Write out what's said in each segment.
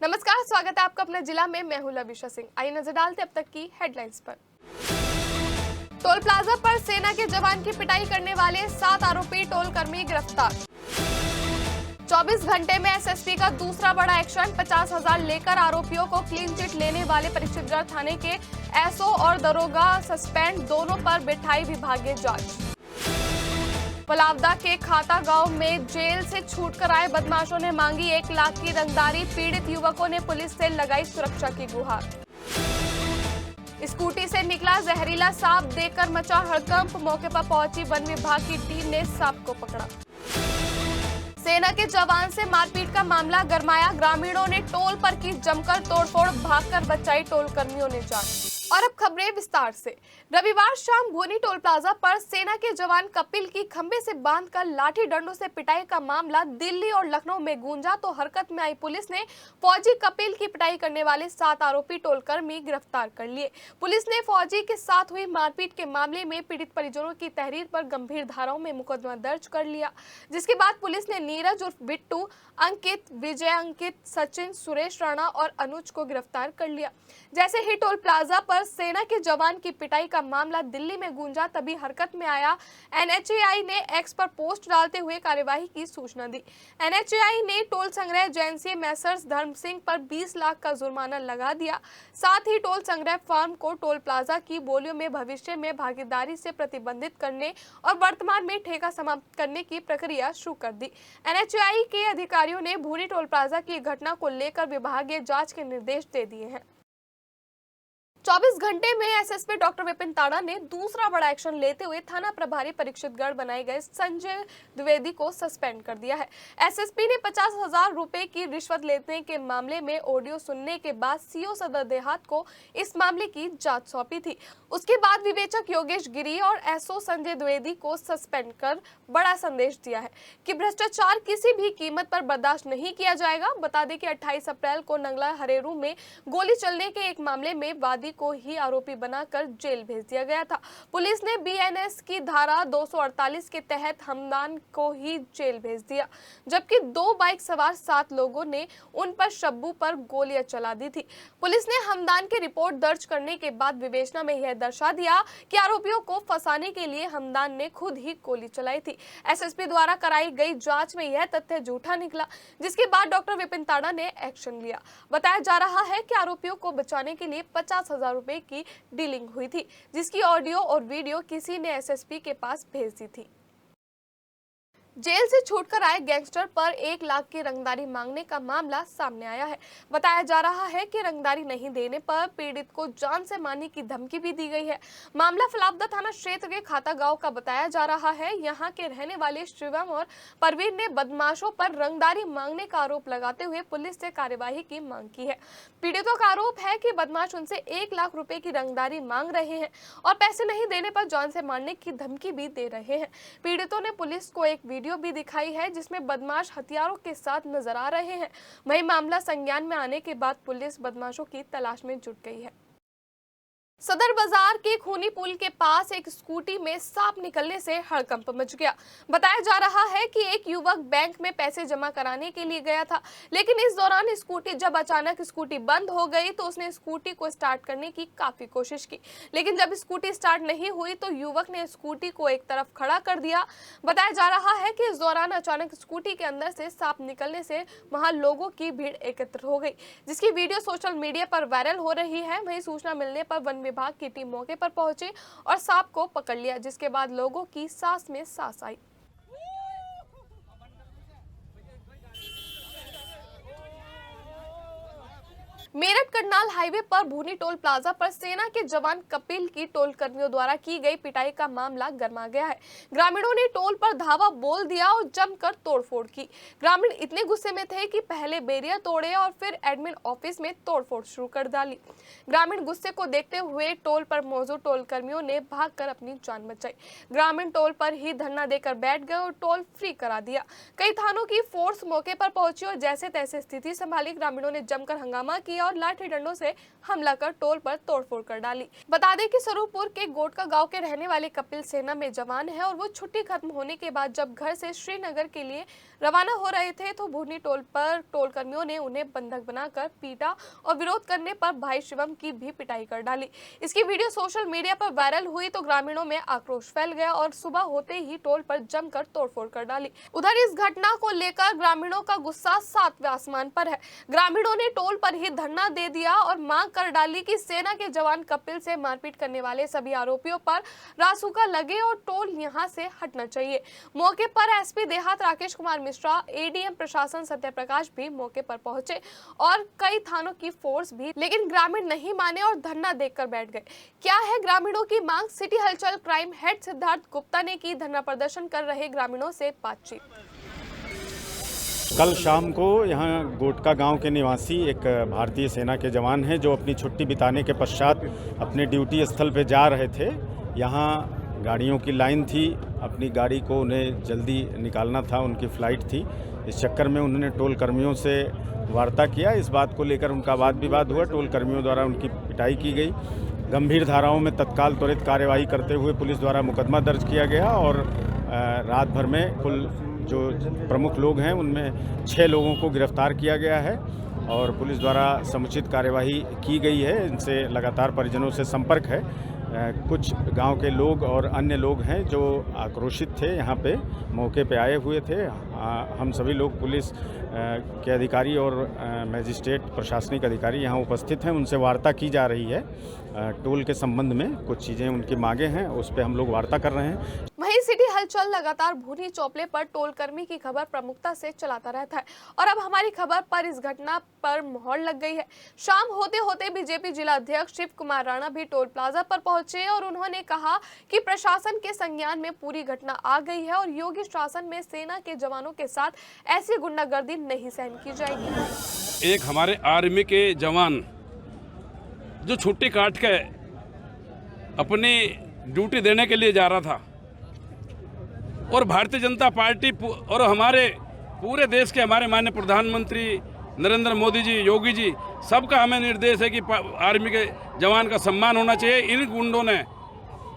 नमस्कार, स्वागत है आपका अपना जिला में। मैं हूं लविशा सिंह। आइए नजर डालते अब तक की हेडलाइंस पर। टोल प्लाजा पर सेना के जवान की पिटाई करने वाले 7 आरोपी टोल कर्मी गिरफ्तार। 24 घंटे में एसएसपी का दूसरा बड़ा एक्शन। 50,000 लेकर आरोपियों को क्लीन चिट लेने वाले परीक्षितगढ़ थाने के एसओ और दरोगा सस्पेंड, दोनों पर बिठाई विभागीय जांच। पलावदा के खाता गांव में जेल से छूटकर आए बदमाशों ने मांगी 1 लाख की रंगदारी। पीड़ित युवकों ने पुलिस से लगाई सुरक्षा की गुहार। स्कूटी से निकला जहरीला सांप, देखकर मचा हड़कंप। मौके पर पहुंची वन विभाग की टीम ने सांप को पकड़ा। सेना के जवान से मारपीट का मामला गरमाया। ग्रामीणों ने टोल पर की जमकर तोड़फोड़, भागकर बचाई टोल कर्मियों ने जान। और अब खबरें विस्तार से। रविवार शाम भूनी टोल प्लाजा पर सेना के जवान कपिल की खंबे से बांधकर लाठी डंडों से पिटाई का मामला दिल्ली और लखनऊ में गूंजा तो हरकत में आई पुलिस ने फौजी कपिल की पिटाई करने वाले 7 आरोपी टोलकर्मी गिरफ्तार कर लिए। पुलिस ने फौजी के साथ हुई मारपीट के मामले में पीड़ित परिजनों की तहरीर पर गंभीर धाराओं में मुकदमा दर्ज कर लिया, जिसके बाद पुलिस ने नीरज उर्फ बिट्टू, अंकित, विजय अंकित, सचिन, सुरेश राणा और अनुज को गिरफ्तार कर लिया। जैसे ही टोल प्लाजा पर सेना के जवान की पिटाई का मामला दिल्ली में गूंजा, तभी हरकत में आया एनएचएआई ने एक्स पर पोस्ट डालते हुए कार्यवाही की सूचना दी। एनएचएआई ने टोल संग्रह एजेंसी मैसर्स धर्म सिंह पर 20 लाख का जुर्माना लगा दिया। साथ ही टोल संग्रह फर्म को टोल प्लाजा की बोलियों में भविष्य में भागीदारी से प्रतिबंधित करने और वर्तमान में ठेका समाप्त करने की प्रक्रिया शुरू कर दी। एनएचएआई के अधिकारियों ने भूरी टोल प्लाजा की घटना को लेकर विभागीय जांच के निर्देश दे दिए हैं। 24 घंटे में एसएसपी डॉक्टर विपिन ताड़ा ने दूसरा बड़ा एक्शन लेते हुए थाना प्रभारी परीक्षितगढ़ बनाए गए संजय द्विवेदी को सस्पेंड कर दिया है। एसएसपी ने 50,000 रुपए की रिश्वत लेने के मामले में ऑडियो सुनने के बाद सीओ सदर देहात को इस मामले की जांच सौंपी थी। उसके बाद विवेचक योगेश गिरी और एसओ संजय द्विवेदी को सस्पेंड कर बड़ा संदेश दिया है कि भ्रष्टाचार किसी भी कीमत पर बर्दाश्त नहीं किया जाएगा। बता दें कि 28 अप्रैल को नंगला हरेरू में गोली चलने के एक मामले में वादी को ही आरोपी बनाकर जेल भेज दिया गया था। पुलिस ने बीएनएस की धारा 248 के तहत हमदान को ही जेल भेज दिया, जबकि 2 बाइक सवार 7 लोगों ने उन पर शब्बू पर गोलियां चला दी थी। पुलिस ने हमदान की रिपोर्ट दर्ज करने के बाद विवेचना में यह दर्शा दिया कि आरोपियों को फंसाने के लिए हमदान ने खुद ही गोली चलाई थी। एसएसपी द्वारा कराई गई जांच में यह तथ्य झूठा निकला, जिसके बाद डॉक्टर विपिन ताड़ा ने एक्शन लिया। बताया जा रहा है कि आरोपियों को बचाने के लिए 50,000 रुपए की डीलिंग हुई थी, जिसकी ऑडियो और वीडियो किसी ने एसएसपी के पास भेज दी थी। जेल से छूटकर आए गैंगस्टर पर 1 लाख की रंगदारी मांगने का मामला सामने आया है। बताया जा रहा है कि रंगदारी नहीं देने पर पीड़ित को जान से मारने की धमकी भी दी गई है। मामला फलावदा थाना क्षेत्र के खाता गांव का बताया जा रहा है। यहां के रहने वाले शिवम और परवीन ने बदमाशों पर रंगदारी मांगने का आरोप लगाते हुए पुलिस से कार्यवाही की मांग की है। पीड़ितों का आरोप है कि बदमाश उनसे 1 लाख रुपए की रंगदारी मांग रहे हैं और पैसे नहीं देने पर जान से मारने की धमकी भी दे रहे हैं। पीड़ितों ने पुलिस को एक वीडियो भी दिखाई है जिसमें बदमाश हथियारों के साथ नजर आ रहे हैं। वहीं मामला संज्ञान में आने के बाद पुलिस बदमाशों की तलाश में जुट गई है। सदर बाजार के खूनी पुल के पास एक स्कूटी में सांप निकलने से हड़कंप मच गया। बताया जा रहा है कि एक युवक बैंक में पैसे जमा कराने के लिए गया था, लेकिन इस दौरान जब अचानक स्कूटी बंद हो गई तो उसने स्कूटी को स्टार्ट करने की काफी कोशिश की, लेकिन जब स्कूटी स्टार्ट नहीं हुई तो युवक ने स्कूटी को एक तरफ खड़ा कर दिया। बताया जा रहा है कि इस दौरान अचानक स्कूटी के अंदर से सांप निकलने से वहां लोगों की भीड़ एकत्र हो गई, जिसकी वीडियो सोशल मीडिया पर वायरल हो रही है। वहीं सूचना मिलने पर वन विभाग की टीम मौके पर पहुंची और सांप को पकड़ लिया, जिसके बाद लोगों की सांस में सांस आई। मेरठ करनाल हाईवे पर भूनी टोल प्लाजा पर सेना के जवान कपिल की टोल कर्मियों द्वारा की गई पिटाई का मामला गरमा गया है। ग्रामीणों ने टोल पर धावा बोल दिया और जमकर तोड़फोड़ की। ग्रामीण इतने गुस्से में थे कि पहले बैरियर तोड़े और फिर एडमिन ऑफिस में तोड़फोड़ शुरू कर डाली। ग्रामीण गुस्से को देखते हुए टोल पर मौजूद टोल कर्मियों ने भागकर अपनी जान बचाई। ग्रामीण टोल पर ही धरना देकर बैठ गए और टोल फ्री करा दिया। कई थानों की फोर्स मौके पर पहुंची और जैसे तैसे स्थिति संभाली। ग्रामीणों ने जमकर हंगामा किया और लाठी डंडा गुंडों से हमला कर टोल पर तोड़फोड़ कर डाली। बता दें कि स्वरूपपुर के गोटका गांव के रहने वाले कपिल सेना में जवान है और वो छुट्टी खत्म होने के बाद जब घर से श्रीनगर के लिए रवाना हो रहे थे तो भूनी टोल पर टोल कर्मियों ने उन्हें बंधक बनाकर पीटा और विरोध करने पर भाई शिवम की भी पिटाई कर डाली। इसकी वीडियो सोशल मीडिया पर वायरल हुई तो ग्रामीणों में आक्रोश फैल गया और सुबह होते ही टोल पर जमकर तोड़फोड़ कर डाली। उधर इस घटना को लेकर ग्रामीणों का गुस्सा सातवें आसमान पर है। ग्रामीणों ने टोल पर ही धरना दे दिया और मांग कर डाली कि सेना के जवान कपिल से मारपीट करने वाले सभी आरोपियों पर रासुका लगे और टोल यहां से हटना चाहिए। मौके पर एसपी देहात राकेश कुमार मिश्रा, एडीएम प्रशासन सत्यप्रकाश भी मौके पर पहुंचे और कई थानों की फोर्स भी, लेकिन ग्रामीण नहीं माने और धरना देकर बैठ गए। क्या है ग्रामीणों की मांग? सिटी हलचल क्राइम हेड सिद्धार्थ गुप्ता ने की धरना प्रदर्शन कर रहे ग्रामीणों से बातचीत। कल शाम को यहाँ गोटका गांव के निवासी एक भारतीय सेना के जवान हैं जो अपनी छुट्टी बिताने के पश्चात अपने ड्यूटी स्थल पर जा रहे थे। यहाँ गाड़ियों की लाइन थी, अपनी गाड़ी को उन्हें जल्दी निकालना था, उनकी फ़्लाइट थी। इस चक्कर में उन्होंने टोल कर्मियों से वार्ता किया। इस बात को लेकर उनका वाद विवाद हुआ। टोल कर्मियों द्वारा उनकी पिटाई की गई। गंभीर धाराओं में तत्काल त्वरित कार्यवाही करते हुए पुलिस द्वारा मुकदमा दर्ज किया गया और रात भर में कुल जो प्रमुख लोग हैं उनमें 6 लोगों को गिरफ्तार किया गया है और पुलिस द्वारा समुचित कार्यवाही की गई है। इनसे लगातार परिजनों से संपर्क है। कुछ गांव के लोग और अन्य लोग हैं जो आक्रोशित थे, यहाँ पे मौके पे आए हुए थे। हम सभी लोग पुलिस के अधिकारी और मजिस्ट्रेट प्रशासनिक अधिकारी यहाँ उपस्थित हैं, उनसे वार्ता की जा रही है। टोल के संबंध में कुछ चीज़ें उनकी मांगे हैं, उस पर हम लोग वार्ता कर रहे हैं। वहीं सिटी हलचल लगातार भूनी चौपले पर टोल कर्मी की खबर प्रमुखता से चलाता रहता है और अब हमारी खबर पर इस घटना पर मोहर लग गई है। शाम होते होते बीजेपी जिला अध्यक्ष शिव कुमार राणा भी टोल प्लाजा पर पहुंचे और उन्होंने कहा कि प्रशासन के संज्ञान में पूरी घटना आ गई है और योगी शासन में सेना के जवानों के साथ ऐसी गुंडागर्दी नहीं सहन की जाएगी। एक हमारे आर्मी के जवान जो छुट्टी काट के अपनी ड्यूटी देने के लिए जा रहा था और भारतीय जनता पार्टी और हमारे पूरे देश के हमारे माननीय प्रधानमंत्री नरेंद्र मोदी जी, योगी जी, सबका हमें निर्देश है कि आर्मी के जवान का सम्मान होना चाहिए। इन गुंडों ने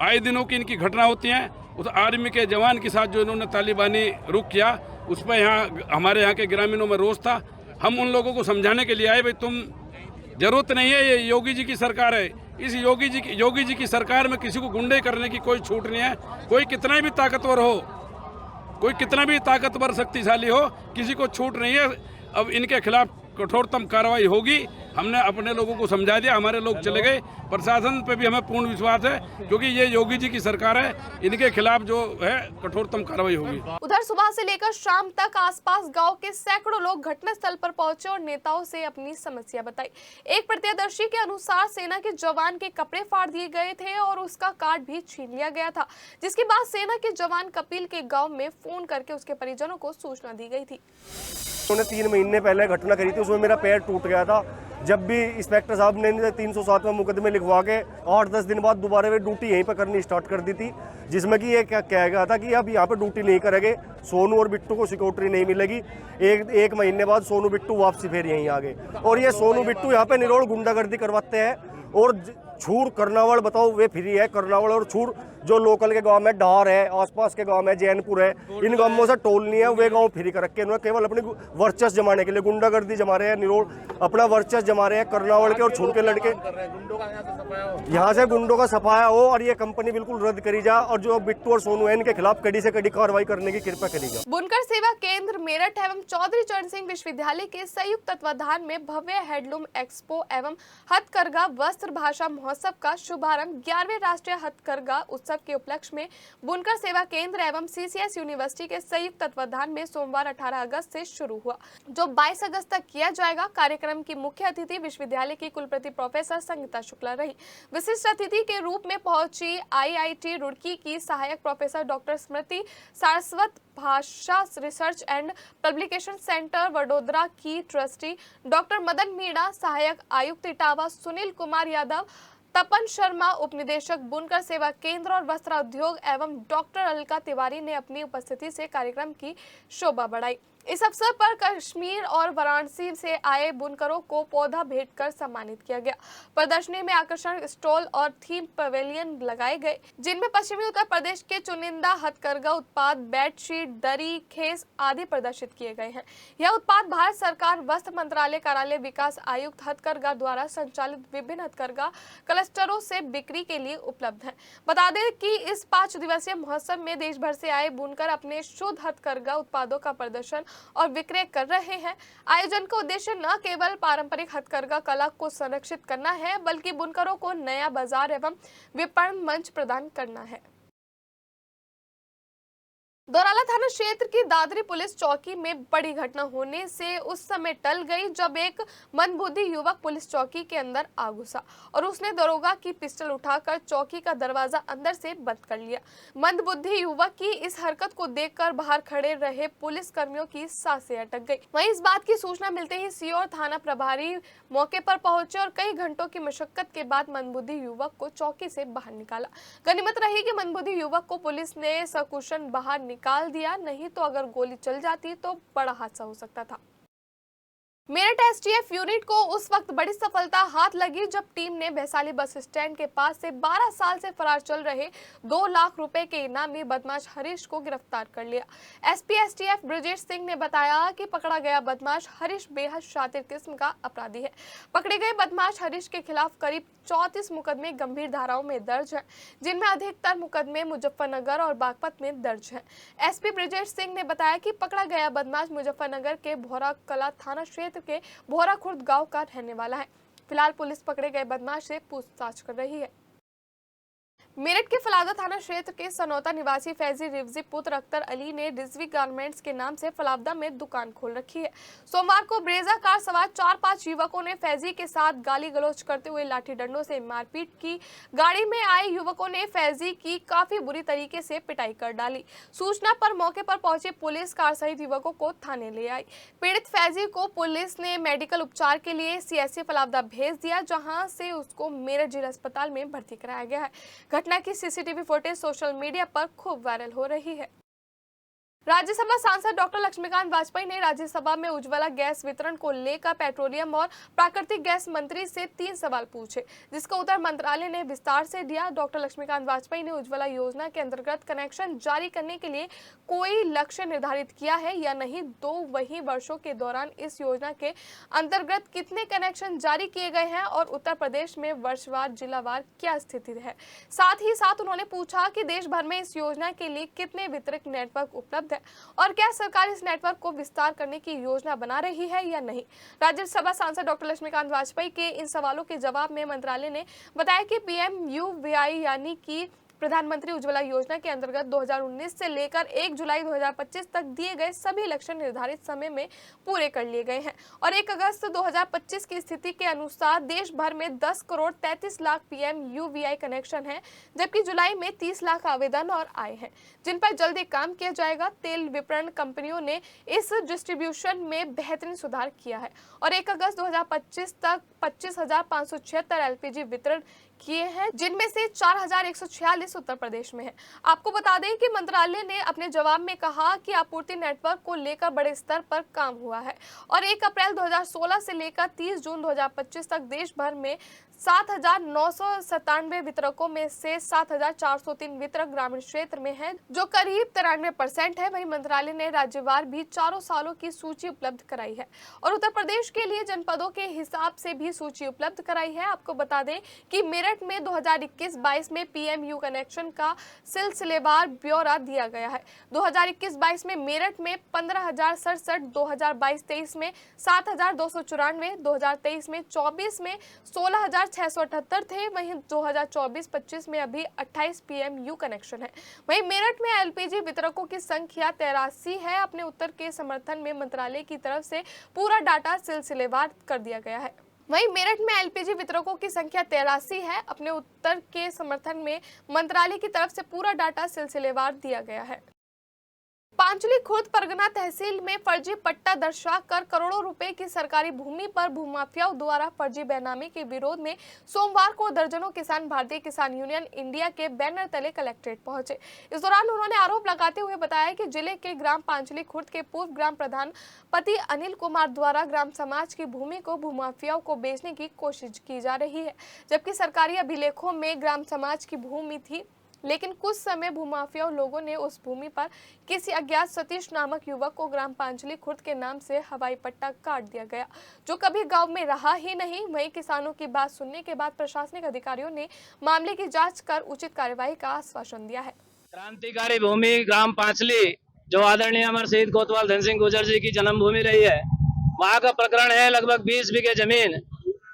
आए दिनों की इनकी घटना होती हैं, उस आर्मी के जवान के साथ जो इन्होंने तालिबानी रुख किया उस पर यहाँ हमारे यहाँ के ग्रामीणों में रोष था। हम उन लोगों को समझाने के लिए आए, भाई तुम जरूरत नहीं है, ये योगी जी की सरकार है। इस योगी जी की सरकार में किसी को गुंडे करने की कोई छूट नहीं है। कोई कितना भी ताकतवर हो, कोई कितना भी ताकतवर शक्तिशाली हो, किसी को छूट नहीं है। अब इनके खिलाफ कठोरतम कार्रवाई होगी। हमने अपने लोगों को समझा दिया, हमारे लोग चले गए। प्रशासन पे भी हमें पूर्ण विश्वास है क्योंकि ये योगी जी की सरकार है, इनके खिलाफ जो है कठोरतम कार्रवाई होगी। उधर सुबह से लेकर शाम तक आसपास गांव के सैकड़ों लोग घटनास्थल पर पहुंचे और नेताओं से अपनी समस्या बताई। एक प्रत्यक्षदर्शी के अनुसार सेना के जवान के कपड़े फाड़ दिए गए थे और उसका कार्ड भी छीन लिया गया था, जिसके बाद सेना के जवान कपिल के गाँव में फोन करके उसके परिजनों को सूचना दी गई थी। उन्होंने 3 महीने पहले घटना करी थी, उसमें मेरा पैर टूट गया था। जब भी इंस्पेक्टर साहब ने 307 मुकदमे लिखवा के 8-10 दिन बाद दोबारा वे ड्यूटी यहीं पर करनी स्टार्ट कर दी थी, जिसमें कि ये क्या कहा गया था कि अब यहाँ पे ड्यूटी नहीं करेंगे, सोनू और बिट्टू को सिक्योरिटी नहीं मिलेगी। एक महीने बाद सोनू बिट्टू वापसी फिर यहीं आ गए और ये सोनू बिट्टू यहाँ पे निरोड़ गुंडागर्दी करवाते हैं। और छूर कर्नावल बताओ वे फ्री है, कर्नावल और छूर जो लोकल के गांव में डार है, आसपास के गांव में जैनपुर है, इन गांवों से टोल नहीं है, वे गांव फ्री कर रखे। उन्होंने केवल अपनी वर्चस्व जमाने के लिए गुंडागर्दी जमा रहे हैं, निरोड़ अपना वर्चस्व जमा रहे हैं। कर्नावल के और छूर के लड़के यहाँ से गुंडों का सफाया हो और ये कंपनी बिल्कुल रद्द करी जा और जो बिट्टू और सोनू है इनके खिलाफ कड़ी से कड़ी कार्रवाई करने की कृपा करी जा। बुनकर सेवा केंद्र मेरठ एवं चौधरी चरण सिंह विश्वविद्यालय के संयुक्त तत्वाधान में भव्य हैंडलूम एक्सपो एवं हथकरघा वस्त्र भाषा महोत्सव का शुभारंभ 11वें राष्ट्रीय हथकरघा उत्सव के उपलक्ष्य में बुनकर सेवा केंद्र एवं सीसीएस यूनिवर्सिटी के संयुक्त तत्वाधान में सोमवार 18 अगस्त से शुरू हुआ, जो 22 अगस्त तक किया जाएगा। कार्यक्रम की मुख्य अतिथि विश्वविद्यालय की कुलपति प्रोफेसर संगीता शुक्ला रही। विशिष्ट अतिथि के रूप में पहुंची आईआईटी रुड़की की सहायक प्रोफेसर डॉक्टर स्मृति सारस्वत, भाषा research and publication centre Vadodara की ट्रस्टी डॉक्टर मदन मीणा, सहायक आयुक्त इटावा सुनील कुमार यादव, तपन शर्मा उपनिदेशक बुनकर सेवा केंद्र और वस्त्र उद्योग एवं डॉक्टर अलका तिवारी ने अपनी उपस्थिति से कार्यक्रम की शोभा बढ़ाई। इस अवसर पर कश्मीर और वाराणसी से आए बुनकरों को पौधा भेंट कर सम्मानित किया गया। प्रदर्शनी में आकर्षक स्टॉल और थीम पवेलियन लगाए गए, जिनमें पश्चिमी उत्तर प्रदेश के चुनिंदा हथकरघा उत्पाद, बेडशीट, दरी, खेस आदि प्रदर्शित किए गए हैं। यह उत्पाद भारत सरकार वस्त्र मंत्रालय कार्यालय विकास आयुक्त हथकरघा द्वारा संचालित विभिन्न हथकरघा क्लस्टरों से बिक्री के लिए उपलब्ध है। बता दें कि इस 5 दिवसीय महोत्सव में देश भर से आए बुनकर अपने शुद्ध हथकरघा उत्पादों का प्रदर्शन और विक्रय कर रहे हैं। आयोजन का उद्देश्य न केवल पारंपरिक हथकरघा कला को संरक्षित करना है, बल्कि बुनकरों को नया बाजार एवं विपणन मंच प्रदान करना है। दौराला थाना क्षेत्र की दादरी पुलिस चौकी में बड़ी घटना होने से उस समय टल गई जब एक मंदबुद्धि युवक पुलिस चौकी के अंदर आ घुसा और उसने दरोगा की पिस्टल उठाकर चौकी का दरवाजा अंदर से बंद कर लिया। मंदबुद्धि युवक की इस हरकत को देखकर बाहर खड़े रहे पुलिस कर्मियों की सांसें अटक गई। वहीं इस बात की सूचना मिलते ही सीओर थाना प्रभारी मौके पर पहुंचे और कई घंटों की मशक्कत के बाद मंदबुद्धि युवक को चौकी से बाहर निकाला। गनीमत रही कि मंदबुद्धि युवक को पुलिस ने सकुशल बाहर निकाल दिया, नहीं तो अगर गोली चल जाती तो बड़ा हादसा हो सकता था। मेरठ एसटीएफ यूनिट को उस वक्त बड़ी सफलता हाथ लगी जब टीम ने वैशाली बस स्टैंड के पास से 12 साल से फरार चल रहे 2 लाख रुपए के इनामी बदमाश हरीश को गिरफ्तार कर लिया। एसपी एसटीएफ ब्रजेश सिंह ने बताया कि पकड़ा गया बदमाश हरीश बेहद शातिर किस्म का अपराधी है। पकड़े गए बदमाश हरीश के खिलाफ करीब 34 मुकदमे गंभीर धाराओं में दर्ज हैं, जिनमें अधिकतर मुकदमे मुजफ्फरनगर और बागपत में दर्ज हैं। एसपी ब्रजेश सिंह ने बताया कि पकड़ा गया बदमाश मुजफ्फरनगर के भोरा कला थाना क्षेत्र के भोरा खुर्द गांव का रहने वाला है। फिलहाल पुलिस पकड़े गए बदमाश से पूछताछ कर रही है। मेरठ के फलादा थाना क्षेत्र के सनौता निवासी फैजी रिवजी पुत्र अख्तर अली ने रिजवी गारमेंट्स के नाम से फलादा में दुकान खोल रखी है। सोमवार को ब्रेजा कार सवार 4-5 युवकों ने फैजी के साथ गाली गलौज करते हुए लाठी डंडों से मारपीट की। गाड़ी में आए युवकों ने फैजी की काफी बुरी तरीके से पिटाई कर डाली। सूचना पर मौके पर पहुंची पुलिस कार सहित युवकों को थाने ले आई। पीड़ित फैजी को पुलिस ने मेडिकल उपचार के लिए सीएससी फलादा भेज दिया, जहां से उसको मेरठ जिला अस्पताल में भर्ती कराया गया है। घटना की सीसीटीवी फुटेज सोशल मीडिया पर खूब वायरल हो रही है। राज्यसभा सांसद डॉक्टर लक्ष्मीकांत वाजपेयी ने राज्यसभा में उज्ज्वला गैस वितरण को लेकर पेट्रोलियम और प्राकृतिक गैस मंत्री से 3 सवाल पूछे, जिसका उत्तर मंत्रालय ने विस्तार से दिया। डॉक्टर लक्ष्मीकांत वाजपेयी ने उज्ज्वला योजना के अंतर्गत कनेक्शन जारी करने के लिए कोई लक्ष्य निर्धारित किया है या नहीं, 2 वही वर्षों के दौरान इस योजना के अंतर्गत कितने कनेक्शन जारी किए गए हैं और उत्तर प्रदेश में वर्षवार जिलावार क्या स्थिति है। साथ ही साथ उन्होंने पूछा कि देश भर में इस योजना के लिए कितने वितरक नेटवर्क उपलब्ध है और क्या सरकार इस नेटवर्क को विस्तार करने की योजना बना रही है या नहीं। राज्यसभा सांसद डॉक्टर लक्ष्मीकांत वाजपेयी के इन सवालों के जवाब में मंत्रालय ने बताया कि PMUVI यानी कि प्रधानमंत्री उज्ज्वला योजना के अंतर्गत 2019 से लेकर 1 जुलाई 2025 तक दिए गए सभी लक्ष्य निर्धारित समय में पूरे कर लिए गए हैं और 1 अगस्त 2025 की स्थिति के अनुसार देश भर में 10 करोड़ 33 लाख PMUVI कनेक्शन हैं, जबकि जुलाई में 30 लाख आवेदन और आए हैं, जिन पर जल्दी काम किया जाएगा। तेल विपणन कंपनियों ने इस डिस्ट्रीब्यूशन में बेहतरीन सुधार किया है और 1 अगस्त 2025 तक 25,576 LPG वितरण किए हैं, जिनमें से 4,146 उत्तर प्रदेश में है। आपको बता दें कि मंत्रालय ने अपने जवाब में कहा कि आपूर्ति नेटवर्क को लेकर बड़े स्तर पर काम हुआ है और 1 अप्रैल 2016 से लेकर 30 जून 2025 तक देश भर में 7,997 वितरकों में से 7,403 वितरक ग्रामीण क्षेत्र में हैं, जो करीब 93% है। वहीं मंत्रालय ने राज्यवार भी 4 सालों की सूची उपलब्ध कराई है और उत्तर प्रदेश के लिए जनपदों के हिसाब से भी सूची उपलब्ध कराई है। आपको बता दें कि मेरठ में 2021-22 में PMU कनेक्शन का सिलसिलेवार ब्यौरा दिया गया है। 2021-22 में मेरठ में 15,067, 2022-23 में 7,294, 2023 में 24 में 16,678 थे। वहीं 2024-25 में अभी 28 PMU कनेक्शन है। वहीं मेरठ में LPG वितरकों की संख्या 83 है। अपने उत्तर के समर्थन में मंत्रालय की तरफ से पूरा डाटा सिलसिलेवार कर दिया गया है। वहीं मेरठ में LPG वितरकों की संख्या 83 है। अपने उत्तर के समर्थन में मंत्रालय की तरफ से पूरा डाटा सिलसिलेवार दिया गया है। पांचली खुर्द परगना तहसील में फर्जी पट्टा दर्शाकर करोड़ों रुपए की सरकारी भूमि पर भूमाफियाओं द्वारा फर्जी बेनामी के विरोध में सोमवार को दर्जनों किसान भारतीय किसान यूनियन इंडिया के बैनर तले कलेक्ट्रेट पहुंचे। इस दौरान उन्होंने आरोप लगाते हुए बताया कि जिले के ग्राम पांचली खुर्द के पूर्व ग्राम प्रधान पति अनिल कुमार द्वारा ग्राम समाज की भूमि को भूमाफियाओं को बेचने की कोशिश की जा रही है, जबकि सरकारी अभिलेखों में ग्राम समाज की भूमि थी। लेकिन कुछ समय भूमाफियाओं लोगों ने उस भूमि पर किसी अज्ञात सतीश नामक युवक को ग्राम पांचली खुर्द के नाम से हवाई पट्टा काट दिया गया, जो कभी गांव में रहा ही नहीं। वहीं किसानों की बात सुनने के बाद प्रशासनिक अधिकारियों ने मामले की जांच कर उचित कार्यवाही का आश्वासन दिया है। क्रांतिकारी भूमि ग्राम पांचली, जो आदरणीय अमर शहीद कोतवाल धन सिंह गुर्जर जी की जन्मभूमि रही है, वहाँ का प्रकरण है लगभग 20 बीघे जमीन,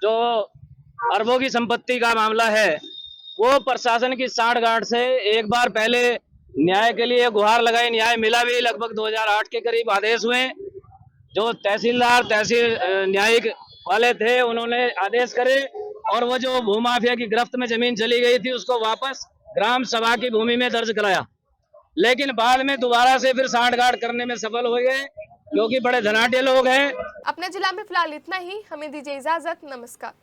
जो अरबों की संपत्ति का मामला है। वो प्रशासन की सांठगांठ से एक बार पहले न्याय के लिए गुहार लगाई, न्याय मिला भी। लगभग 2008 के करीब आदेश हुए, जो तहसीलदार तहसील न्यायिक वाले थे उन्होंने आदेश करे और वो जो भूमाफिया की गिरफ्त में जमीन चली गई थी उसको वापस ग्राम सभा की भूमि में दर्ज कराया। लेकिन बाद में दोबारा से फिर सांठगांठ करने में सफल हो गए, क्योंकि बड़े धनाढ्य लोग हैं। अपने जिला में फिलहाल इतना ही, हमें दीजिए इजाजत, नमस्कार।